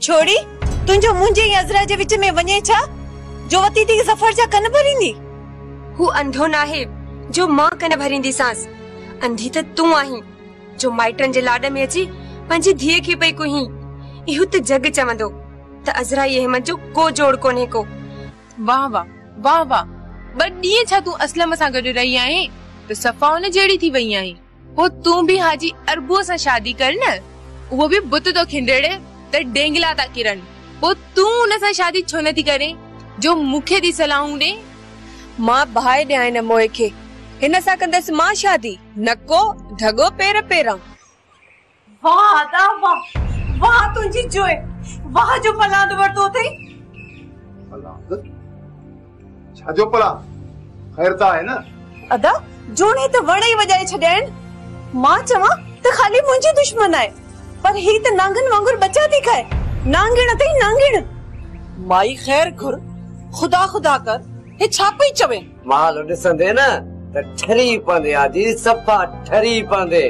छोड़ी तुंजो मुंजे अजरा जे विच में वने छा जो वती थी ज़फर जा कन भरींदी। हु अंधो ना है जो मां कन भरींदी सांस, अंधी त तू आही जो माइटन जे लाड में अची पंजी धीए के पई कुही। इहो त जग चवंदो त अजरा ये हिम्मत जो को जोड़ कोने को। वाह वाह वाह वाह, बड़ी छा तू असलम सा गड रही आहे तो सफा उन जेड़ी थी वई आहे। वो तू भी हाजी अरबो सा शादी कर न, वो भी बुत तो खिंडेड़े त डेंगला ता किरण। वो तू उन सा शादी छो न थी करे जो मुखे दी सलाहूं दे। मां भाई दे न मोए के हिन सा कंदस मां शादी नको ढगो पेर पेरा। वाह दा वाह वाह तुंजी जोए, वाह जो पलांद वरतो थई। पलांद छा जो पला खैरता है ना अदा जोने त वणे वजाए छडेन। मां चवा त खाली मुंजी दुश्मन है पर ही त नांगन वांगुर बचा थी खाए। नांगण थई नांगण माई खैर घुर खुदा खुदा कर हे छापई चवे। माल ॾिसंदे न त ठरी पंदे आजी सफ़ा ठरी पंदे।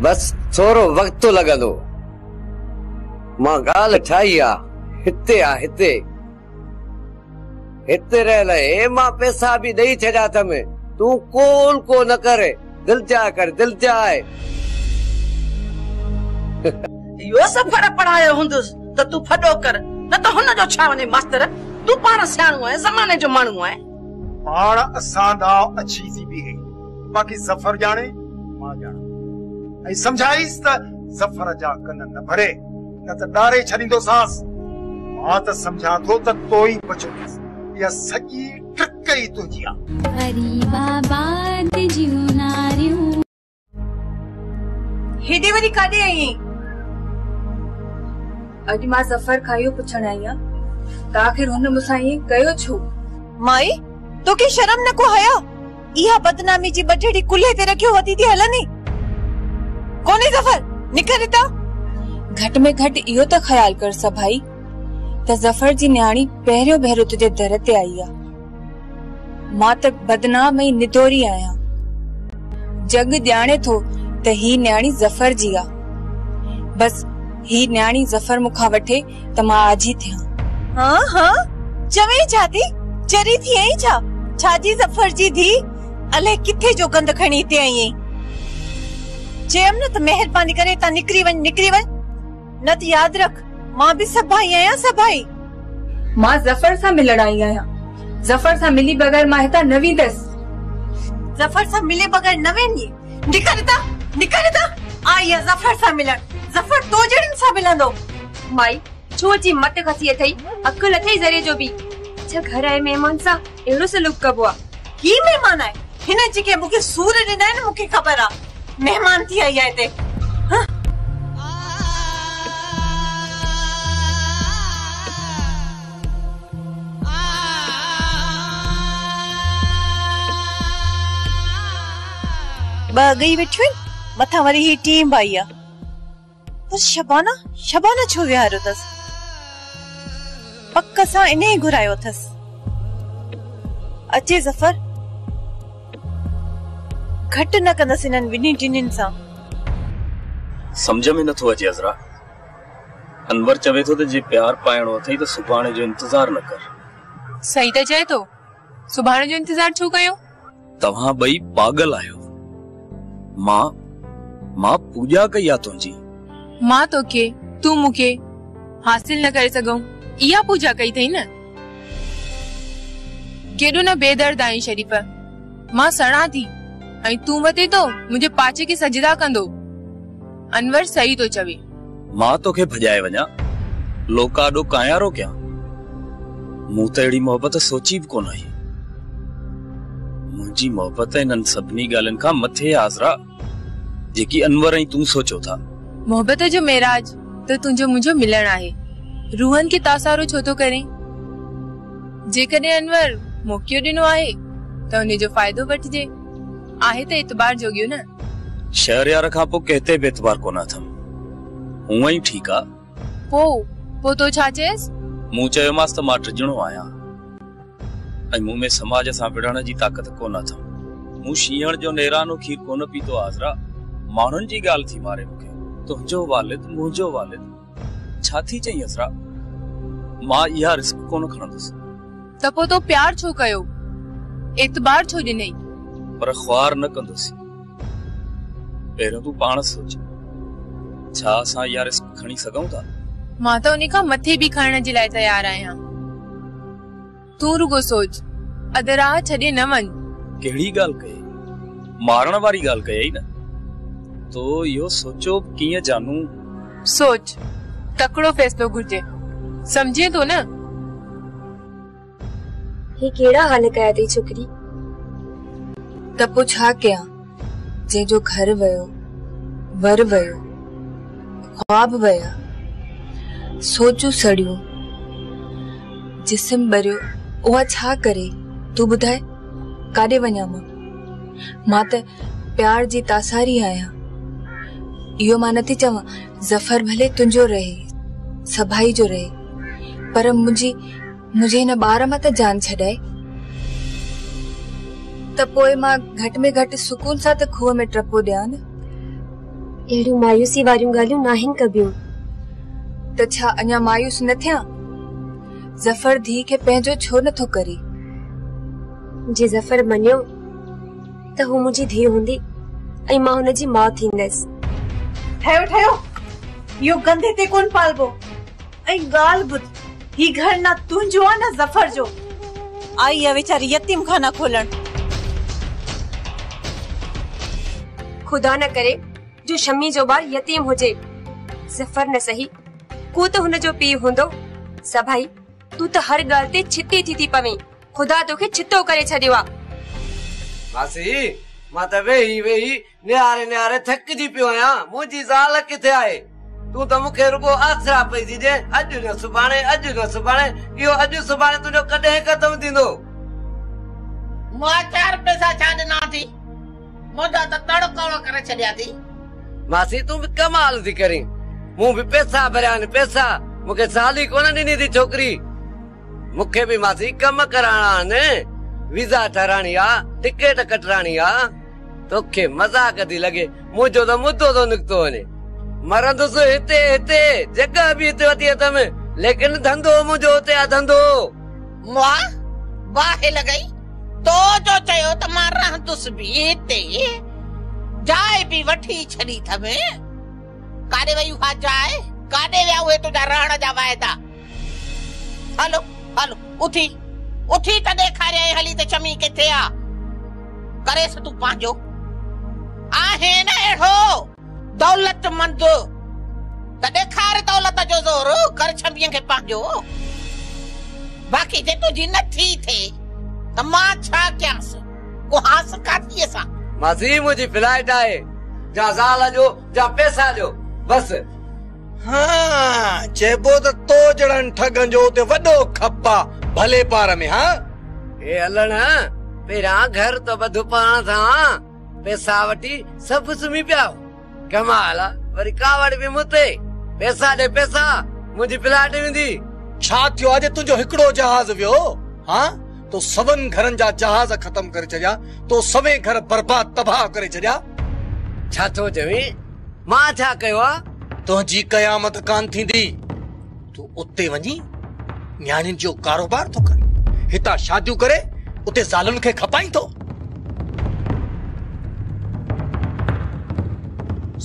बस थोरो वक्त लॻंदो। मां ॻाल्हि ठाही आ हिते आ हिते हिते रह ले। मां पैसा भी ॾेई छॾिया तमे, तू कोल को न करे, दिल जा कर दिल जाए। यो सफर पढ़ायो हुंदुस त तू फडो कर न त हुन जो छा वने मास्टर। तू पाण सियाणो है ज़माने जो माण्हू है। पाण असां दा अच्छी सी भी है, बाकी ज़फर जाने मां जाना। ऐं समझाईस त ज़फर जा कन न भरे न त डारे छडींदो सांस। मां त समझा थो त तोई बचो या सॼी ट्रिक ई तुंहिंजी आ। हेॾे वरी काॾे आई? अॼु मां ज़फर खायो पुछण आई आहियां त आखिर हुन मूंसां ईअं कयो छो। माई तोखे शर्म न को हया? इहा बदनामी जी बठेड़ी कुल्हे ते रखियो वती थी हलनी कोने ज़फर निकर हिता। घट में घट इहो त ख्याल कर सभाई त ज़फर जी न्याणी पहिरियों भेरो तुझे दर ते आई आ। मां त बदनाम ऐं निदोरी आहियां। जग ॼाणे थो त ही न्याणी ज़फर जी आ। बस ही न्याणी ज़फर मुखा वठे त मां आजी थियां। हाँ हाँ चवे छाती चरी थी आई छा? छाजी ज़फर जी धी अले किथे जो गंद खणी ते आई। चेम न त मेहरबानी करे ता निकरी वन न त याद रख मां भी सभाई आया सभाई। मां ज़फर सा मिलण आई आहियां। ज़फर सा मिली बगैर मां हिता न वेंदस। ज़फर सा मिले बगैर न वेंदी? निकर हिता आई है ज़फर सा मिलण। ज़फर तो जड़न सा मिलंदो। माई छो जी मत खसी अथई अकुल अथई जरे जो भी। अच्छा घर आए मेहमान सा एड़ो सलूक कबो आ। की मेहमान आए? हिन जेके मुके सूर ॾिना न मुके खबर आ मेहमान थी आई आहे ते। ब गई वेठियूं मथा वरी ही टीम आई आ। पर शबाना छो विहारो अथस? पक सां इने ही घुरायो अथस। अचे ज़फर घट न कंदस इन्हनि ॿिन्ही टिनिन सां। समझ में नथो अचे अज़रा। अनवर चवे थो त जे प्यार पाइणो अथई त सुभाणे जो इंतजार न कर। सही त चए थो, सुभाणे जो इंतजार छो कयो? तव्हां ॿई पागल आहियो। मां पूजा कई आ तुंहिंजी। मां तोखे तू मुखे हासिल न करे सघूं इहा पूजा कई थई न। केॾो न बेदर्द आई शरीफ। मां सड़ा थी ऐं तू वते तो मुंहिंजे पाचे के सजदा कंदो। अनवर सही तो चवे। मां तोखे भजाए वञा लोकाडो कायारो क्या? मूं त अहिड़ी मोहबत सोची भी कोन आई। मुंहिंजी मोहबत इन्हनि सभिनी ॻाल्हियुनि खां मथे आज़रा जेकी अनवर ऐं तू सोचो था। मोहबत जो मेराज तो तुंहिंजो मुंहिंजो मिलण आहे। रूहन के तासारो छो तो करे? जेकॾहिं अनवर मौक़ियो ॾिनो आहे त उन जो फ़ाइदो वठिजे। आहे त एतबार जोगियो न। शहरयार खां पोइ कहते बि एतबार कोन अथम। हूअं ई ठीकु आ। पो तो छा चएस? मूं चयोमांसि त मां टिजणो आहियां ऐं मूं में समाज सां विढ़ण जी ताक़त कोन अथम। मूं शींहण जो नेरानो खीर कोन पीतो आज़रा। माण्हुनि जी ॻाल्हि थी मारे मूंखे तुंहिंजो वालिद मुंहिंजो वालिद छा थी चई असरा मां इहा रिस्क कोन खणंदुसि त पोइ तो प्यार छो कयो एतबार छो ॾिनई पर ख्वार न कंदुसि पहिरियों तूं पाण सोच छा असां इहा रिस्क खणी सघूं था मां त उन खां मथे बि खणण जे लाइ तयार आहियां तूं रुगो सोच अदराह छॾे न वञ कहिड़ी ॻाल्हि कई मारण वारी ॻाल्हि कई न तो इहो सोचो कीअं जानू सोच तकड़ो फैसलो घुर्जे समझे तो न हे केड़ा हाल कया थी छोकरी त पोइ छा कयां जंहिंजो घर वयो वर वयो ख्वाब वया सोचू सड़ियो जिस्म बरियो उहा छा करे तू ॿुधाए काॾे वञा मां त प्यार जी तासारी आहियां इहो मां नथी चवां ज़फर भले तुंहिंजो रहे सभाई जो रहे पर मुंहिंजे हिन ॿार मां त जान छॾाए त पोइ मां घटि में घटि सुकून सां त खूह में टपो ॾियां न अहिड़ियूं मायूसी वारियूं ॻाल्हियूं नाहिनि कबियूं त छा अञा मायूस न थियां ज़फर धी खे पंहिंजो छो नथो करे जे ज़फर मञियो त हू मुंहिंजी धीउ हूंदी ऐं मां हुनजी माउ थींदसि ठहियो ठहियो इहो गंदे ते कोन पालबो ऐं ॻाल्हि ॿुध ही घर न तुंहिंजो आहे न ज़फर जो आई आहे वीचारी यतीम खाना खोलण खुदा न करे जो शम्मी जो ॿार यतीम हुजे ज़फर न सही को त हुनजो पीउ हूंदो सभाई तू त हर ॻाल्हि ते छिती थी पवे खुदा तोखे छितो करे छॾियो आहे मासी मां त वेही वेही निहारे निहारे थकिजी पियो आहियां मुंहिंजी ज़ाल किथे आहे तूं त मूंखे रुगो आसरा पई ॾिजे अॼु न सुभाणे इहो अॼु सुभाणे तुंहिंजो कॾहिं ख़तम थींदो मां 4 पैसा छा ॾिना थी मुंहिंजा त तड़कोड़ो करे छॾिया थी मासी तूं बि कमाल थी करीं मूं बि पैसा भरिया आहिनि पैसा मूंखे साली कोन ॾिनी थी छोकिरी मूंखे बि मासी कम कराइणा आहिनि वीज़ा ठाराइणी आहे टिकट कटराइणी आहे तोखे मज़ाक थी लॻे मुंहिंजो त मुद्दो थो निकितो वञे मरंदुसि हिते हिते जॻह बि हिते वठी अथमि लेकिन धंधो मुंहिंजो हुते आहे धंधो मां बाहि लॻई तो जो चयो त मां रहंदुसि बि हिते जाइ बि वठी छॾी अथमि काॾे वई उहा जाइ काॾे विया उहे तुंहिंजा रहण जा वाइदा हलो हलो उथी उथी त ॾेखारियई हली त चमी किथे आ करेसि तूं पंहिंजो आहे न अहिड़ो दौलतमंद त ॾेखार दौलत जो ज़ोर कर छमीअ खे पंहिंजो बाक़ी जे तुंहिंजी नथी थिए त मां छा कयांसि कुहास काथीअ सां मासी मुंहिंजी फ्लाइट आहे जा ज़ाल जो जा पैसा जो बस हाँ चइबो त तो जड़न ठगन जो ते वॾो खप्पा भले पार में हाँ ए हलण पहिरां घर तो बधु पाण सां पैसा वठी सभु सुम्ही पिया कमाल वरी कावड़ बि मुते पैसा ॾे पैसा मुंहिंजी फ्लाइट वेंदी छा थियो अॼु तुंहिंजो हिकिड़ो जहाज वियो हाँ तो सभनि घरनि जा जहाज ख़तम करे छॾिया तो सभई घर बर्बाद तबाह करे छॾिया छा थो चवीं मां छा कयो आहे तुंहिंजी क़यामत कान थींदी तूं उते वञी न्याणियुनि जो कारोबार थो करे हितां शादियूं करे उते ज़ालुनि खे खपाई थो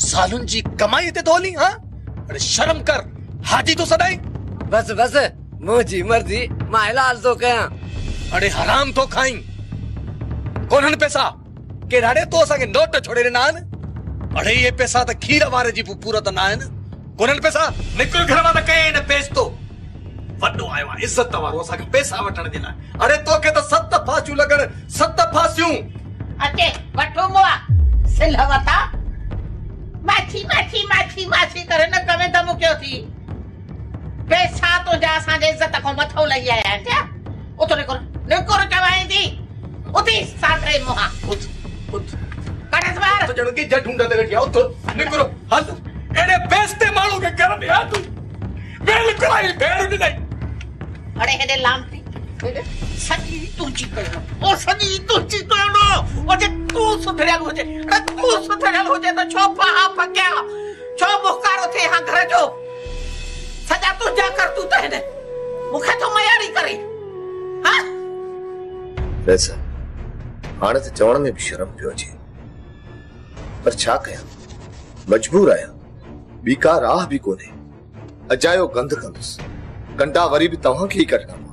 ज़ालुनि जी कमाई ते थो हली हाँ अरे शर्म कर हाजी तो सदाई बस बस मुंहिंजी मर्ज़ी मां हलाल थो कयां अरे हराम तो खाई कोन्हनि पैसा केड़ाड़े तो असांखे नोट छोड़े ॾिना आहिनि अरे ये पैसा त खीर वारे जी पूरत न आहिनि कोन्हनि पैसा निकिर घर मां त कई न पेस्तो वॾो आयो आहे इज़त वारो असांखे पैसा वठण जे लाइ अरे तोखे त 7 फासियूं लॻण 7 फासियूं अचे वठो मोआ सिल वता माछी माछी माछी माछी करे न कमे दम कयो थी पैसा तो जा असांजे इज़त खां मथो लही आया आहिनि छा उतो निकोर चवाई थी उती साथे मोहा उठ कड़स बार तो जण की जट ढूंढा ते गया उठ निकोर हल एने बेस्ते मालू के कर दे तू बिल्कुल आई भेड़ नहीं अरे हेडे लामती सॼी तुंहिंजी कयो ओ सॼी तुंहिंजी कयो ओ जे तूं सुधरियल हुजे त छो पहा फकिया छो मुखारो थे हां घर जो सॼा तुंहिंजा करतूत आहिनि मूंखे तो मयारी करे हां वैसा हाणे त चवण में भी शर्म पियो अचे पर छा कयां मजबूर आहियां ॿी का राह भी कोन्हे अजायो गंद कंदुसि कंडा वरी भी तव्हां खे ई कढणा पवंदा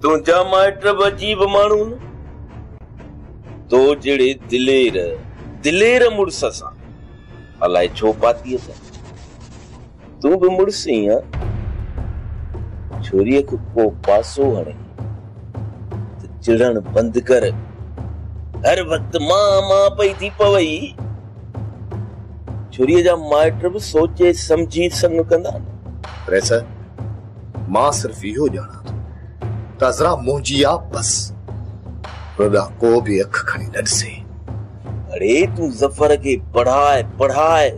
तुंहिंजा माइट बि अजीब माण्हू न तो जहिड़े दिलेर मुड़स सां अलाए छो पाती अथई तूं बि मुड़स ई आहीं छोरीअ खे को पासो हणे त चिड़ण बंदि कर हर वक्त मां पई थी पवई छोरीअ जा माइट बि सोचे समझी संग कंदा न वैसा मां सिर्फ इहो ॼाणा थो त अज़रा मुंहिंजी आ बस रुदा को भी अख खणी न ॾिसे अरे तू ज़फर के पढ़ाए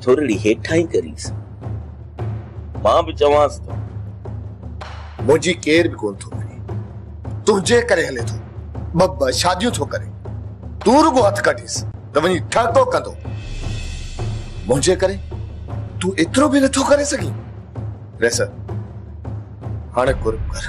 थोड़ी हेठाई करीस मां भी चवांस तो मुंहिंजी केर भी कोन थो करे तुंहिंजे करे हले थो ॿ शादियूं थो करे तू रुगो हथ कढीस त वञी ठहको कंदो मुंहिंजे करे तू एतिरो भी नथो करे सघी वैसा हाणे कुर्ब कर